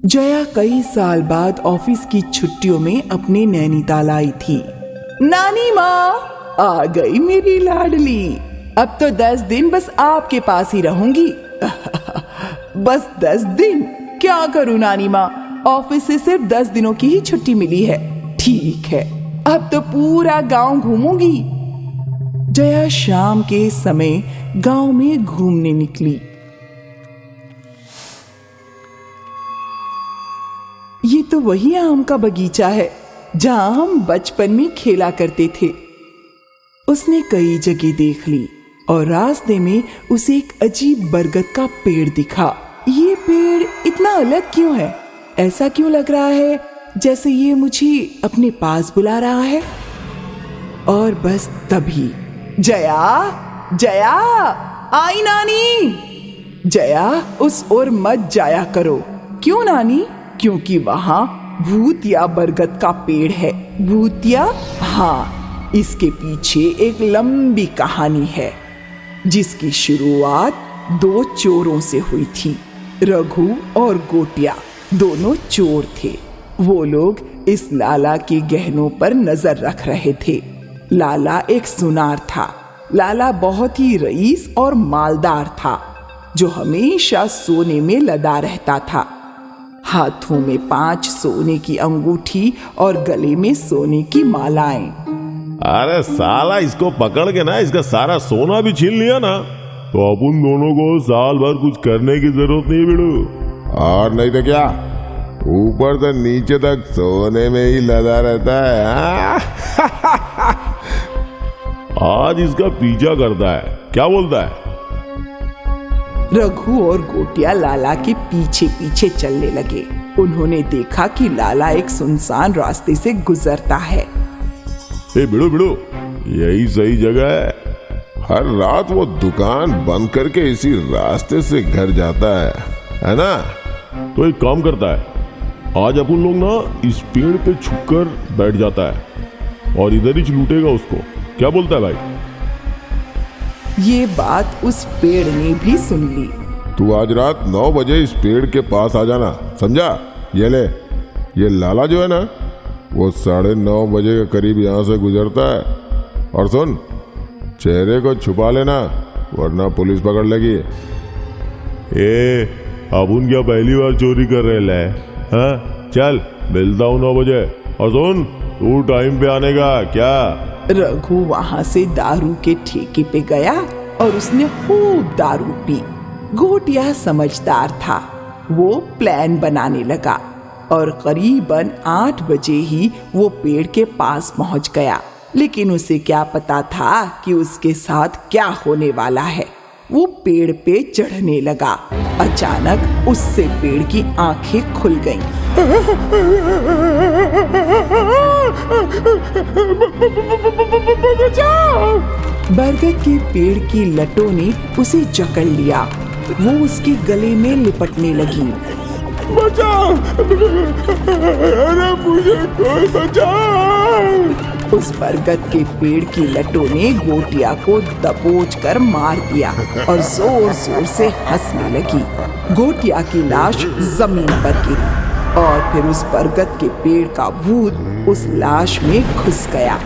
जया कई साल बाद ऑफिस की छुट्टियों में अपने नैनीताल आई थी। नानी माँ आ गई मेरी लाडली, अब तो 10 दिन बस आपके पास ही रहूंगी। बस 10 दिन? क्या करूं नानी माँ, ऑफिस से सिर्फ 10 दिनों की ही छुट्टी मिली है। ठीक है, अब तो पूरा गांव घूमूंगी। जया शाम के समय गांव में घूमने निकली। ये तो वही आम का बगीचा है जहां हम बचपन में खेला करते थे। उसने कई जगह देख ली और रास्ते में उसे एक अजीब बरगद का पेड़ दिखा। ये पेड़ इतना अलग क्यों है? ऐसा क्यों लग रहा है जैसे ये मुझे अपने पास बुला रहा है? और बस तभी जया, जया, आई नानी। जया, उस ओर मत जाया करो। क्यों नानी? क्योंकि वहां भूतिया बरगद का पेड़ है। भूतिया? हाँ, इसके पीछे एक लंबी कहानी है जिसकी शुरुआत 2 चोरों से हुई थी। रघु और गोटिया दोनों चोर थे। वो लोग इस लाला के गहनों पर नजर रख रहे थे। लाला एक सुनार था। लाला बहुत ही रईस और मालदार था जो हमेशा सोने में लदा रहता था। हाथों में 5 सोने की अंगूठी और गले में सोने की मालाएं। अरे साला, इसको पकड़ के ना इसका सारा सोना भी छीन लिया ना तो अपन दोनों को साल भर कुछ करने की जरूरत नहीं बिड़ू। और नहीं तो क्या, ऊपर से नीचे तक सोने में ही लदा रहता है। आज इसका पीछा करता है, क्या बोलता है? रघु और गोटिया लाला के पीछे पीछे चलने लगे। उन्होंने देखा कि लाला एक सुनसान रास्ते से गुजरता है। बिड़ू बिड़ू, यही सही जगह है। हर रात वो दुकान बंद करके इसी रास्ते से घर जाता है ना? तो एक काम करता है, आज अपन लोग ना इस पेड़ पे छुपकर बैठ जाता है और इधर ही लूटेगा उसको। क्या बोलता है भाई? ये बात उस पेड़ ने भी सुन ली। तू आज रात 9 बजे इस पेड़ के पास आ जाना, समझा? ये ले, ये लाला जो है ना, वो 9:30 बजे के करीब यहाँ से गुजरता है। और सुन, चेहरे को छुपा लेना वरना पुलिस पकड़ लेगी। अपन क्या पहली बार चोरी कर रहे ले? हाँ, चल मिलता हूँ 9 बजे। और सुन, तू टाइम पे आने का क्या? रघु वहां से दारू के ठेके पे गया और उसने खूब दारू पी। गोटिया समझदार था। वो प्लान बनाने लगा और करीबन 8 बजे ही वो पेड़ के पास पहुंच गया। लेकिन उसे क्या पता था कि उसके साथ क्या होने वाला है। वो पेड़ पे चढ़ने लगा। अचानक उससे पेड़ की आंखें खुल गईं। बरगद के पेड़ की लटों ने उसे जकड़ लिया। वो उसके गले में लिपटने लगी। बचाओ! अरे मुझे कोई बचाओ! उस बरगद के पेड़ की लटों ने गोटिया को दबोच कर मार दिया और जोर जोर से हंसने लगी। गोटिया की लाश जमीन पर गिरी और फिर उस बरगद के पेड़ का भूत उस लाश में घुस गया।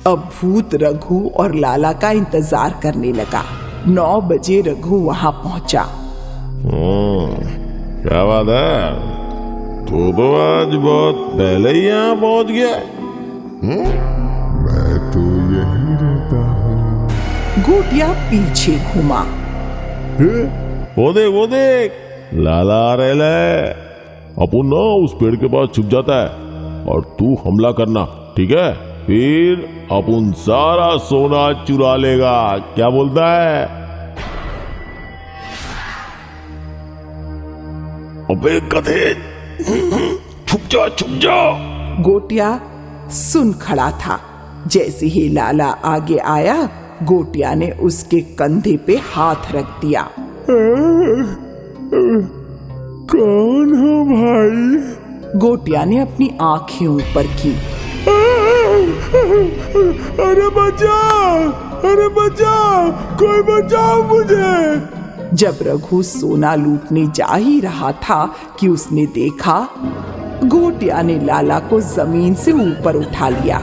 अब भूत रघु और लाला का इंतजार करने लगा। 9 बजे रघु वहां पहुंचा। क्या बात है, तो आज बहुत पहले ही यहाँ पहुंच गया। मैं तो यही रहता हूँ। गोटिया पीछे घूमा। वो देख, लाला आ रहा है। अपन ना उस पेड़ के पास छुप जाता है और तू हमला करना, ठीक है? फिर अपन सारा सोना चुरा लेगा। क्या बोलता है? अबे गधे, छुप जा। गोटिया सुन खड़ा था। जैसे ही लाला आगे आया, गोटिया ने उसके कंधे पे हाथ रख दिया। कौन हो भाई? गोटिया ने अपनी आंखें ऊपर की। अरे बचा, अरे बचा, कोई बचाओ मुझे। जब रघु सोना लूटने जा ही रहा था कि उसने देखा गोटिया ने लाला को जमीन से ऊपर उठा लिया।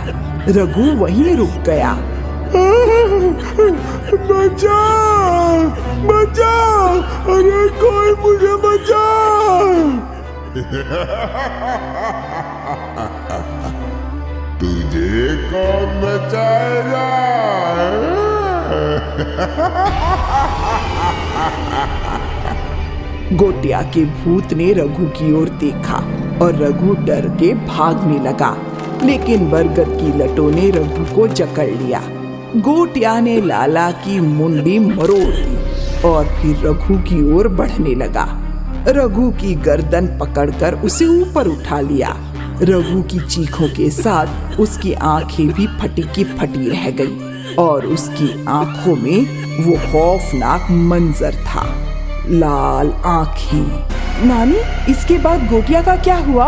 रघु वहीं रुक गया। बचा, बचा, अरे कोई मुझे बचा। तुझे कौन बचाएगा? गोटिया के भूत ने रघु की ओर देखा और रघु डर के भागने लगा, लेकिन बरगद की लटों ने रघु को जकड़ लिया। गोटिया ने लाला की मुंडी मरोड़ दी और फिर रघु की ओर बढ़ने लगा। रघु की गर्दन पकड़कर उसे ऊपर उठा लिया। रघु की चीखों के साथ उसकी आंखें भी फटी की फटी रह गई और उसकी आंखों में वो खौफनाक मंजर था, लाल आंखें। नानी, इसके बाद गोटिया का क्या हुआ?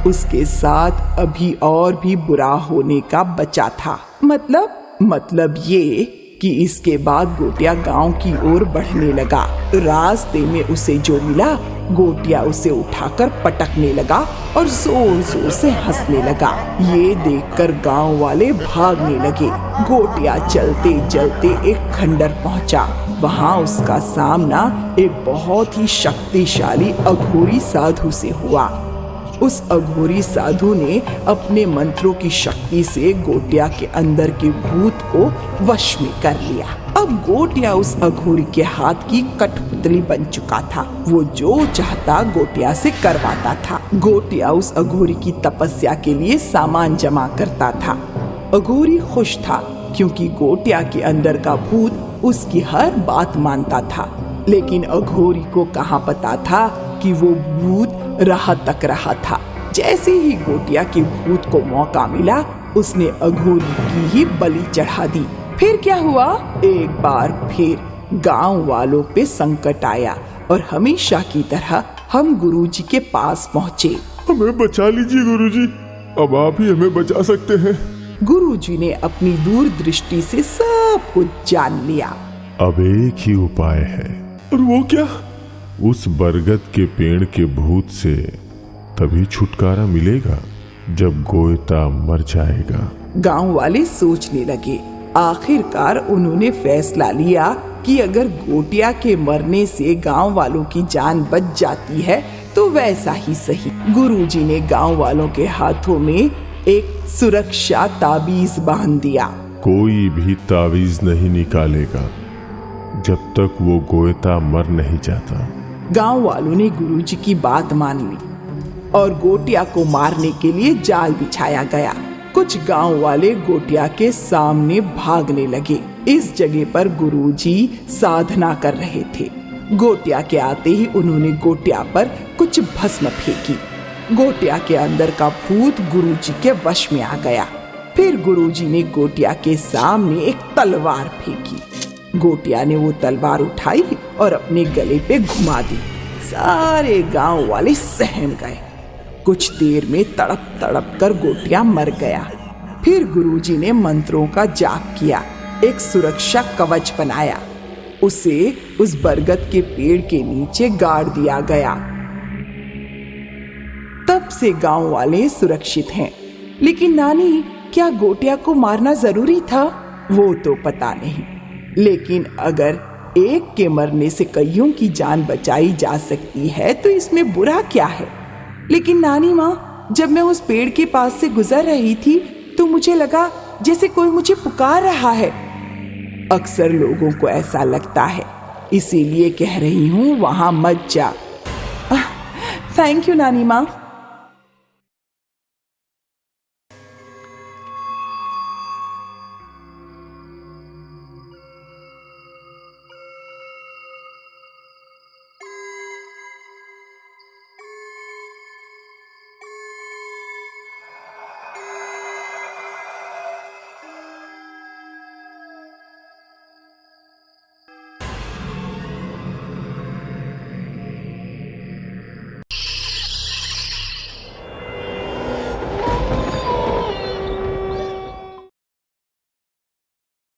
उसके साथ अभी और भी बुरा होने का बचा था। मतलब ये कि इसके बाद गोटिया गांव की ओर बढ़ने लगा। रास्ते में उसे जो मिला, गोटिया उसे उठाकर पटकने लगा और जोर जोर से हंसने लगा। ये देखकर गांव वाले भागने लगे। गोटिया चलते चलते एक खंडर पहुंचा। वहां उसका सामना एक बहुत ही शक्तिशाली अघोरी साधु से हुआ। उस अघोरी साधु ने अपने मंत्रों की शक्ति से गोटिया के अंदर के भूत को वश में कर लिया। अब गोटिया उस अघोरी के हाथ की कठपुतली बन चुका था। वो जो चाहता गोटिया से करवाता था। गोटिया उस अघोरी की तपस्या के लिए सामान जमा करता था। अघोरी खुश था क्योंकि गोटिया के अंदर का भूत उसकी हर बात मानता था, लेकिन अघोरी को कहाँ पता था कि वो भूत राह तक रहा था। जैसे ही गोटिया के भूत को मौका मिला, उसने अघोरी की ही बलि चढ़ा दी। फिर क्या हुआ? एक बार फिर गांव वालों पे संकट आया और हमेशा की तरह हम गुरुजी के पास पहुँचे। हमें बचा लीजिए गुरुजी, अब आप ही हमें बचा सकते हैं। गुरुजी ने अपनी दूरदृष्टि से सब कुछ जान लिया। अब एक ही उपाय है। और वो क्या? उस बरगद के पेड़ के भूत से तभी छुटकारा मिलेगा जब गोयता मर जाएगा। गांव वाले सोचने लगे। आखिरकार उन्होंने फैसला लिया कि अगर गोटिया के मरने से गांव वालों की जान बच जाती है तो वैसा ही सही। गुरुजी ने गांव वालों के हाथों में एक सुरक्षा ताबीज बांध दिया। कोई भी ताबीज नहीं निकालेगा जब तक वो गोयता मर नहीं जाता। गांव वालों ने गुरुजी की बात मान ली और गोटिया को मारने के लिए जाल बिछाया गया। कुछ गांव वाले गोटिया के सामने भागने लगे। इस जगह पर गुरुजी साधना कर रहे थे। गोटिया के आते ही उन्होंने गोटिया पर कुछ भस्म फेंकी। गोटिया के अंदर का भूत गुरुजी के वश में आ गया। फिर गुरुजी ने गोटिया के सामने एक तलवार फेंकी। गोटिया ने वो तलवार उठाई और अपने गले पे घुमा दी। सारे गांव वाले सहम गए। कुछ देर में तड़प तड़प कर गोटिया मर गया। फिर गुरुजी ने मंत्रों का जाप किया, एक सुरक्षा कवच बनाया। उसे उस बरगद के पेड़ के नीचे गाड़ दिया गया। तब से गांव वाले सुरक्षित हैं। लेकिन नानी, क्या गोटिया को मारना जरूरी था? वो तो पता नहीं, लेकिन अगर एक के मरने से कईयों की जान बचाई जा सकती है तो इसमें बुरा क्या है? लेकिन नानी माँ, जब मैं उस पेड़ के पास से गुजर रही थी तो मुझे लगा जैसे कोई मुझे पुकार रहा है। अक्सर लोगों को ऐसा लगता है, इसीलिए कह रही हूँ वहां मत जा। थैंक यू नानी माँ।